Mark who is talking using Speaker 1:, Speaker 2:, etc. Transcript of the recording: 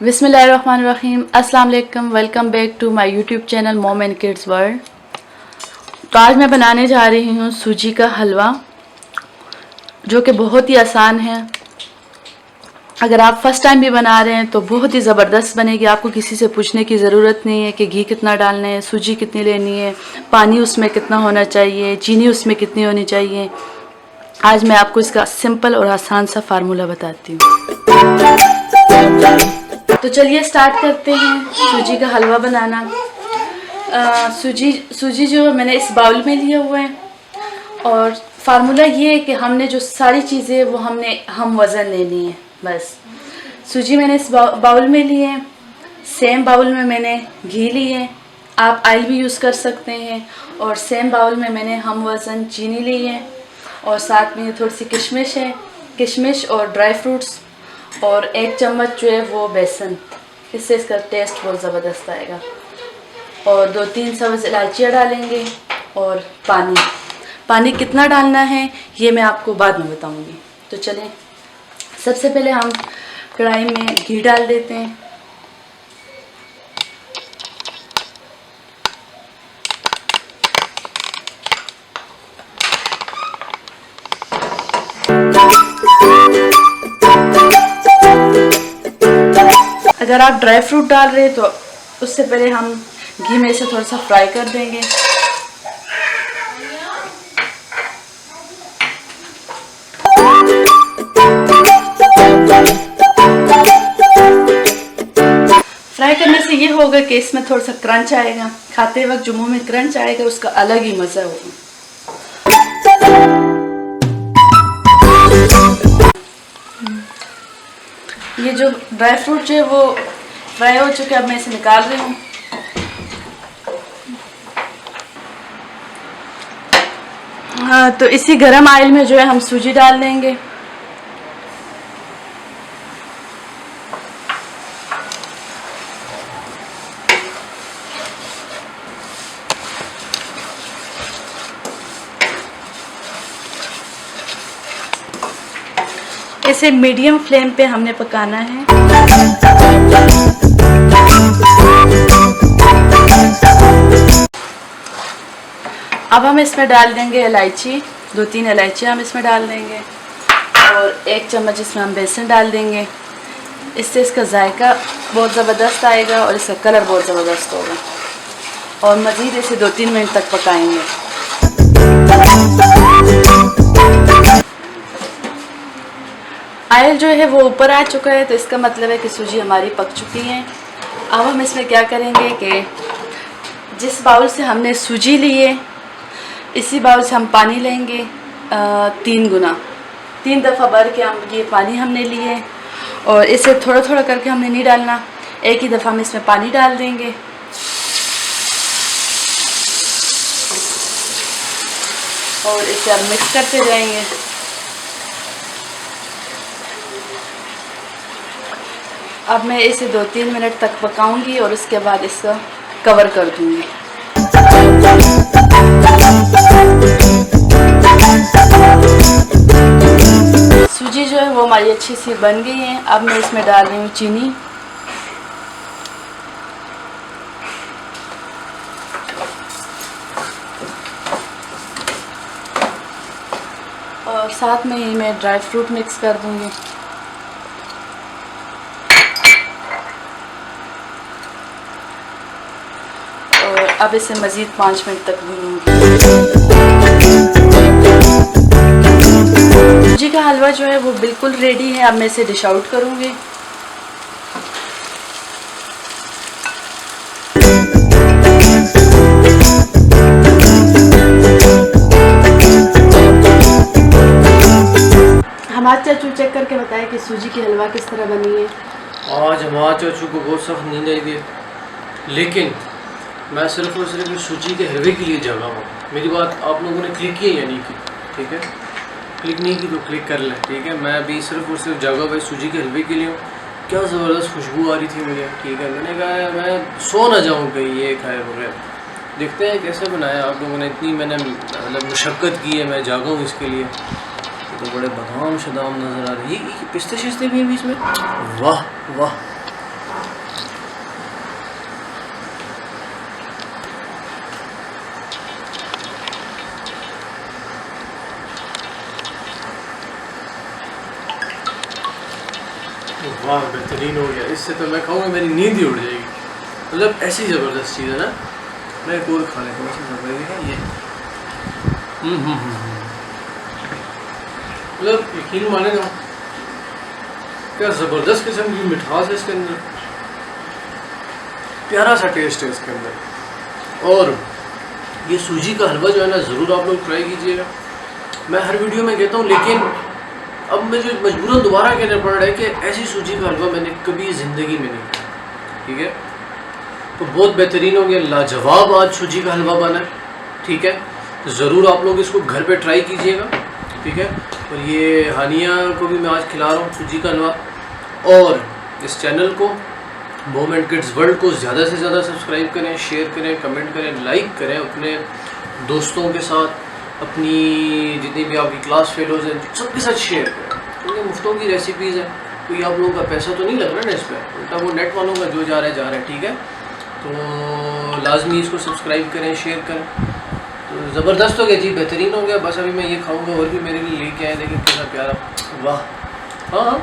Speaker 1: बिस्मिल्लाहिर्रहमानिर्रहीम, अस्सलाम वालेकुम। Welcome back to my YouTube channel mom and kids world. तो आज मैं बनाने जा रही हूँ सूजी का हलवा, जो कि बहुत ही आसान है। अगर आप फर्स्ट टाइम भी बना रहे हैं तो बहुत ही ज़बरदस्त बनेगी। आपको किसी से पूछने की ज़रूरत नहीं है कि घी कितना डालना है, सूजी कितनी लेनी है, पानी उसमें कितना होना चाहिए, चीनी उसमें कितनी होनी चाहिए। आज मैं आपको इसका सिंपल और आसान सा फार्मूला बताती हूँ। तो चलिए स्टार्ट करते हैं सूजी का हलवा बनाना। सूजी जो मैंने इस बाउल में लिए हुए हैं, और फार्मूला ये है कि हमने जो सारी चीज़ें वो हम वज़न लेनी है। बस सूजी मैंने इस बाउल में लिए हैं, सेम बाउल में मैंने घी लिए, आप ऑयल भी यूज़ कर सकते हैं, और सेम बाउल में मैंने हम वज़न चीनी ली है, और साथ में थोड़ी सी किशमिश और ड्राई फ्रूट्स, और 1 चम्मच जो है वो बेसन। इससे इसका टेस्ट बहुत ज़बरदस्त आएगा। और 2-3 सब्ज़ इलायचियाँ डालेंगे, और पानी कितना डालना है ये मैं आपको बाद में बताऊंगी। तो चलें, सबसे पहले हम कढ़ाई में घी डाल देते हैं। अगर आप ड्राई फ्रूट डाल रहे हैं तो उससे पहले हम घी में से थोड़ा सा फ्राई कर देंगे। फ्राई करने से ये होगा कि इसमें थोड़ा सा क्रंच आएगा, खाते वक्त जो मुंह में क्रंच आएगा उसका अलग ही मज़ा होगा। ये जो ड्राई फ्रूट जो है वो फ्राई हो चुके, अब मैं इसे निकाल रही हूँ। हाँ, तो इसी गरम ऑयल में जो है हम सूजी डाल देंगे। इसे मीडियम फ्लेम पे हमने पकाना है। अब हम इसमें डाल देंगे इलायची, 2-3 इलायचियाँ हम इसमें डाल देंगे, और 1 चम्मच इसमें हम बेसन डाल देंगे। इससे इसका जायका बहुत ज़बरदस्त आएगा और इसका कलर बहुत ज़बरदस्त होगा। और मज़ीद इसे 2-3 मिनट तक पकाएंगे। ऑयल जो है वो ऊपर आ चुका है, तो इसका मतलब है कि सूजी हमारी पक चुकी है। अब हम इसमें क्या करेंगे कि जिस बाउल से हमने सूजी ली है, इसी बाउल से हम पानी लेंगे 3 गुना, 3 दफ़ा भर के हम ये पानी हमने लिए। और इसे थोड़ा थोड़ा करके हमने नहीं डालना, एक ही दफ़ा हम इसमें पानी डाल देंगे। और इसे अब मिक्स करते जाएंगे। अब मैं इसे 2-3 मिनट तक पकाऊंगी और उसके बाद इसका कवर कर दूंगी। सूजी जो है वो हमारी अच्छी सी बन गई है। अब मैं इसमें डाल रही हूँ चीनी, और साथ में ही मैं ड्राई फ्रूट मिक्स कर दूंगी। और अब इसे मज़ीद 5 मिनट तक भूनूंगी। सूजी का हलवा जो है वो बिल्कुल रेडी है। अब मैं इसे डिश आउट करूंगी। हमारे चाचू चेक करके बताए कि सूजी की हलवा किस तरह बनी है।
Speaker 2: आज हमारे चाचू को बहुत सख्त नींद आई थी, लेकिन मैं सिर्फ और सिर्फ सूजी के हलवे के लिए जगा हूँ। मेरी बात आप लोगों ने क्लिक की है या नहीं की? ठीक है, क्लिक नहीं की तो क्लिक कर लें। ठीक है, मैं अभी सिर्फ और सिर्फ जगा हुआ सूजी के हलवे के लिए हूँ। क्या ज़बरदस्त खुशबू आ रही थी मुझे। ठीक है, मैंने कहा मैं सो ना जाऊँ कहीं ये खाए बगैर। देखते हैं कैसे बनाया आप लोगों ने। इतनी मैंने मतलब मशक्क़त की है, मैं जागा हूँ इसके लिए। तो बड़े बादाम शदाम नज़र आ रहे हैं। ये पिस्ते शिस्ते भी हैं बीच में। वाह वाह, वाह बेहतरीन हो गया, इससे तो मैं कहूँगा मेरी नींद ही उड़ जाएगी। मतलब ऐसी ज़बरदस्त चीज़ है ना। मैं एक और खा लेता हूँ, ये मतलब यकीन मानेगा क्या ज़बरदस्त किस्म की मिठास है इसके अंदर, प्यारा सा टेस्ट है इसके अंदर। और ये सूजी का हलवा जो है ना ज़रूर आप लोग ट्राई कीजिएगा। मैं हर वीडियो में कहता हूँ, लेकिन अब मुझे मजबूरन दोबारा कहना पड़ रहा है कि ऐसी सूजी का हलवा मैंने कभी ज़िंदगी में नहीं खाया। ठीक है, तो बहुत बेहतरीन हो गया, लाजवाब आज सूजी का हलवा बना है। ठीक है, तो ज़रूर आप लोग इसको घर पे ट्राई कीजिएगा। ठीक है, और ये हानिया को भी मैं आज खिला रहा हूँ सूजी का हलवा। और इस चैनल को मॉम एंड किड्स वर्ल्ड को ज़्यादा से ज़्यादा सब्सक्राइब करें, शेयर करें, कमेंट करें, लाइक करें, अपने दोस्तों के साथ, अपनी जितनी भी आपकी क्लास फेलोज हैं सबके साथ शेयर करें, क्योंकि मुफ्तों की रेसिपीज़ हैं, कोई आप लोगों का पैसा तो नहीं लग रहा ना इस पर, उल्टा वो नेट वालों का जो जा रहा है। ठीक है, तो लाजमी इसको सब्सक्राइब करें, शेयर करें। तो ज़बरदस्त हो गया जी, बेहतरीन हो गया। बस अभी मैं ये खाऊंगा, और भी मेरे लिए लेके आए, देखिए कितना प्यारा, वाह। हाँ